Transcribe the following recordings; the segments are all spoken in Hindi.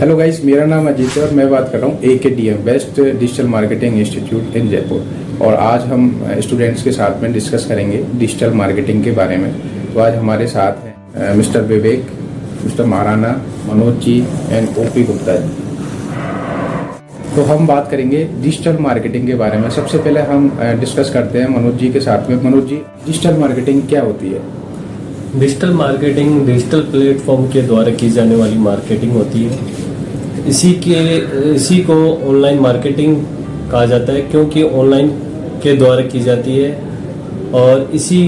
हेलो गाइस, मेरा नाम अजीत है और मैं बात कर रहा हूँ AKDM best digital marketing institute इन जयपुर। और आज हम स्टूडेंट्स के साथ में डिस्कस करेंगे डिजिटल मार्केटिंग के बारे में। तो आज हमारे साथ हैं mister Vivek, mister Maharana, Manoj ji and OP Gupta ji. तो हम बात करेंगे डिजिटल मार्केटिंग के बारे में। सबसे पहले हम डिस्कस करते हैं मनोज जी के साथ में। मनोज जी, डिजिटल मार्केटिंग क्या होती है? डिजिटल मार्केटिंग डिजिटल प्लेटफॉर्म के द्वारा की जाने वाली मार्केटिंग होती है। इसी को ऑनलाइन मार्केटिंग कहा जाता है, क्योंकि ऑनलाइन के द्वारा की जाती है। और इसी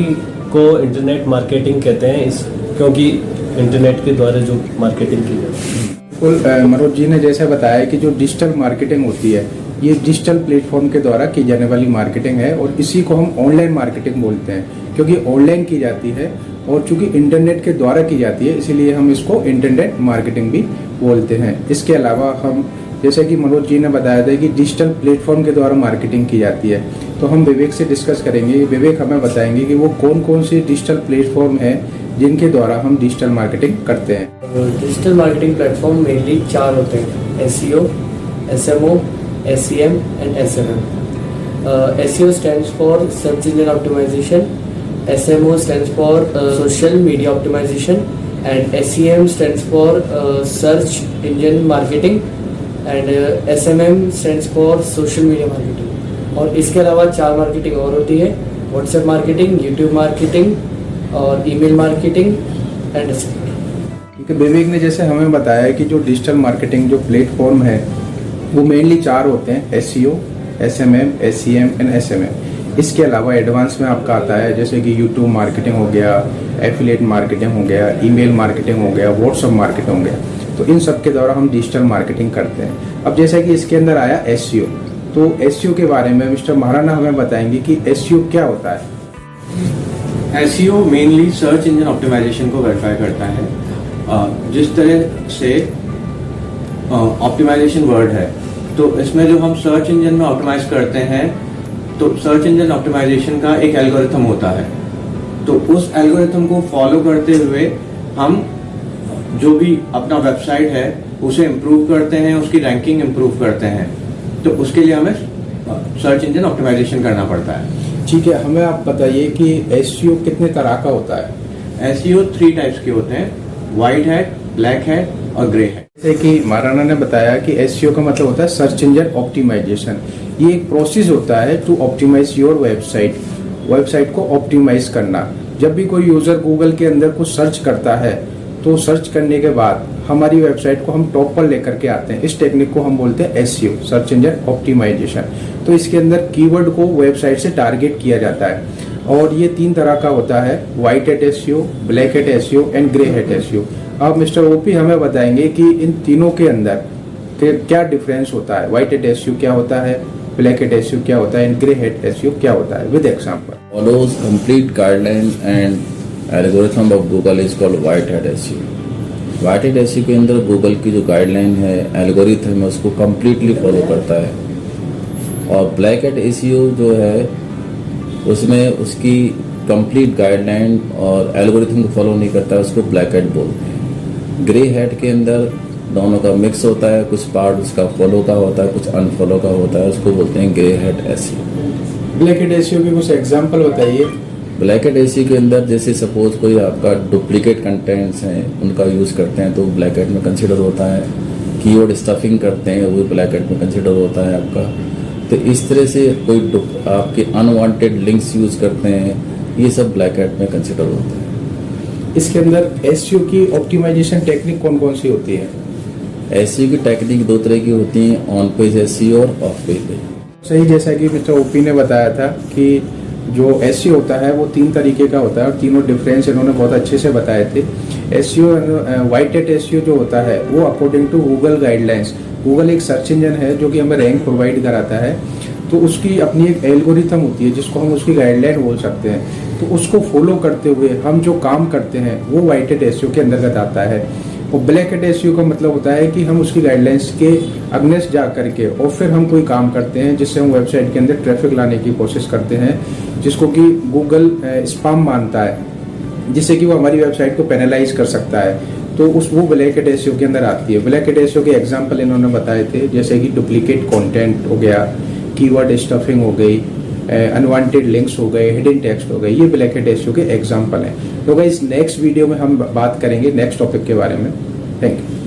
को इंटरनेट मार्केटिंग कहते हैं, क्योंकि इंटरनेट के द्वारा जो मार्केटिंग की जाती है। मनोज जी ने जैसे बताया कि जो डिजिटल मार्केटिंग होती है ये डिजिटल प्लेटफॉर्म के द्वारा की जाने वाली मार्केटिंग है, और इसी को हम ऑनलाइन मार्केटिंग बोलते हैं, क्योंकि ऑनलाइन की जाती है और चूंकि इंटरनेट के द्वारा की जाती है, इसीलिए हम इसको इंटरनेट मार्केटिंग भी बोलते हैं। इसके अलावा हम, जैसे कि मनोज जी ने बताया था कि डिजिटल प्लेटफॉर्म के द्वारा मार्केटिंग की जाती है, तो हम विवेक से डिस्कस करेंगे। विवेक हमें बताएंगे कि वो कौन कौन सी डिजिटल प्लेटफॉर्म है जिनके द्वारा हम डिजिटल मार्केटिंग करते हैं। डिजिटल मार्केटिंग प्लेटफॉर्म मेनली 4 होते हैं: SEO, SMO, SEM and SMM। SEO stands for Search Engine Optimization, SMO stands for Social Media Optimization, and SEM stands for Search Engine Marketing, and SMM stands for Social Media Marketing। और इसके अलावा 4 मार्केटिंग और होती है: WhatsApp मार्केटिंग, YouTube मार्केटिंग और ईमेल मार्केटिंग एंड SEM। विवेक ने जैसे हमें बताया कि जो डिजिटल मार्केटिंग जो प्लेटफॉर्म है वो मेनली 4 होते हैं: SEO, SMM, SEM and SMM। इसके अलावा एडवांस में आपका आता है जैसे कि YouTube मार्केटिंग हो गया, एफिलिएट मार्केटिंग हो गया, ईमेल मार्केटिंग हो गया, व्हाट्सएप मार्केटिंग हो गया। तो इन सब के द्वारा हम डिजिटल मार्केटिंग करते हैं। अब जैसे कि इसके अंदर आया SEO, तो SEO के बारे में मिस्टर महाराणा हमें बताएंगे कि SEO क्या होता है। SEO mainly search engine optimisation को वेरीफाई करता है। जिस तरह से ऑप्टिमाइजेशन वर्ड है, तो इसमें जो हम सर्च इंजन में ऑप्टिमाइज करते हैं, तो सर्च इंजन ऑप्टिमाइजेशन का एक एल्गोरिथम होता है। तो उस एल्गोरिथम को फॉलो करते हुए हम जो भी अपना वेबसाइट है उसे इम्प्रूव करते हैं, उसकी रैंकिंग इम्प्रूव करते हैं। तो उसके लिए हमें सर्च इंजन ऑप्टिमाइजेशन करना पड़ता है। ठीक है, हमें आप बताइए कि SEO कितने तरह का होता है? SEO 3 टाइप्स के होते हैं: व्हाइट हैट, ब्लैक हैट और ग्रे हैट। जैसे कि महाराणा ने बताया कि SEO का मतलब होता है सर्च इंजन ऑप्टिमाइजेशन। ये एक प्रोसेस होता है टू ऑप्टिमाइज योर वेबसाइट को ऑप्टिमाइज करना। जब भी कोई यूजर गूगल के अंदर कुछ सर्च करता है, तो सर्च करने के बाद हमारी वेबसाइट को हम टॉप पर लेकर के आते हैं। इस टेक्निक को हम बोलते हैं SEO, सर्च इंजन ऑप्टिमाइजेशन। तो इसके अंदर कीवर्ड को वेबसाइट से टारगेट किया जाता है, और ये 3 तरह का होता है: white hat SEO, black hat SEO and grey hat SEO। अब मिस्टर OP हमें बताएंगे कि इन तीनों के अंदर क्या डिफरेंस होता है। व्हाइट हैट SEO क्या होता है, ब्लैक हैट SEO क्या होता है एंड ग्रे हैट SEO क्या होता है, with example. Follows complete guideline and algorithm of Google is called white hat SEO। white hat SEO के अंदर गूगल की जो गाइडलाइन है, एल्गोरिथम है, उसको कम्प्लीटली फॉलो करता है। और ब्लैक हैट SEO जो है उसमें उसकी कंप्लीट गाइडलाइन और एल्गोरिथम को फॉलो नहीं करता है, उसको ब्लैक हैट बोलते हैं। ग्रे हैट के अंदर दोनों का मिक्स होता है, कुछ पार्ट उसका फॉलो का होता है, कुछ अनफॉलो का होता है, उसको बोलते हैं grey hat SEO। Black hat SEO के कुछ एग्जांपल बताइए। ब्लैक हैट SEO के अंदर जैसे सपोज कोई आपका डुप्लीकेट कंटेंट्स हैं उनका यूज़ करते हैं तो ब्लैक हैट में कंसिडर होता है। कीवर्ड स्टफिंग करते हैं वो ब्लैक हैट में कंसिडर होता है आपका। तो इस तरह से कोई आपके अनवांटेड लिंक्स यूज़ करते हैं, ये सब ब्लैक हैट में कंसिडर होता है। इसके अंदर SEO की ऑप्टिमाइजेशन टेक्निक कौन कौन सी होती है? SEO की टेक्निक 2 तरह की होती हैं: ऑन पेज SEO और ऑफ पेज। सही, जैसा कि मिस्टर OP ने बताया था कि जो SEO होता है वो 3 तरीके का होता है, और तीनों डिफरेंस इन्होंने बहुत अच्छे से बताए थे। SEO, व्हाइट हैट SEO जो होता है वो according to Google guidelines, Google एक सर्च इंजन है जो कि हमें रैंक प्रोवाइड कराता है, तो उसकी अपनी एक एल्गोरिथम होती है जिसको हम उसकी गाइडलाइन बोल सकते हैं। तो उसको फॉलो करते हुए हम जो काम करते हैं वो व्हाइट हैट SEO के अंतर्गत आता है। और ब्लैक हैट SEO का मतलब होता है कि हम उसकी गाइडलाइंस के अगेंस्ट जा करके और फिर हम कोई काम करते हैं जिससे हम वेबसाइट के अंदर ट्रैफिक लाने की कोशिश करते हैं, जिसको कि गूगल स्पैम मानता है, जिससे कि वो हमारी वेबसाइट को पेनलाइज कर सकता है। तो उस वो ब्लैक हैट एसईओ के अंदर आती है। ब्लैक हैट एसईओ के एग्जांपल इन्होंने बताए थे, जैसे कि डुप्लीकेट कंटेंट हो गया, कीवर्ड स्टफिंग हो गई, अनवांटेड लिंक्स हो गए, हिडन टेक्स्ट हो गए, ये ब्लैक हैट एसईओ के एग्जांपल हैं। तो गाइस नेक्स्ट वीडियो में हम बात करेंगे नेक्स्ट टॉपिक के बारे में। Thank you.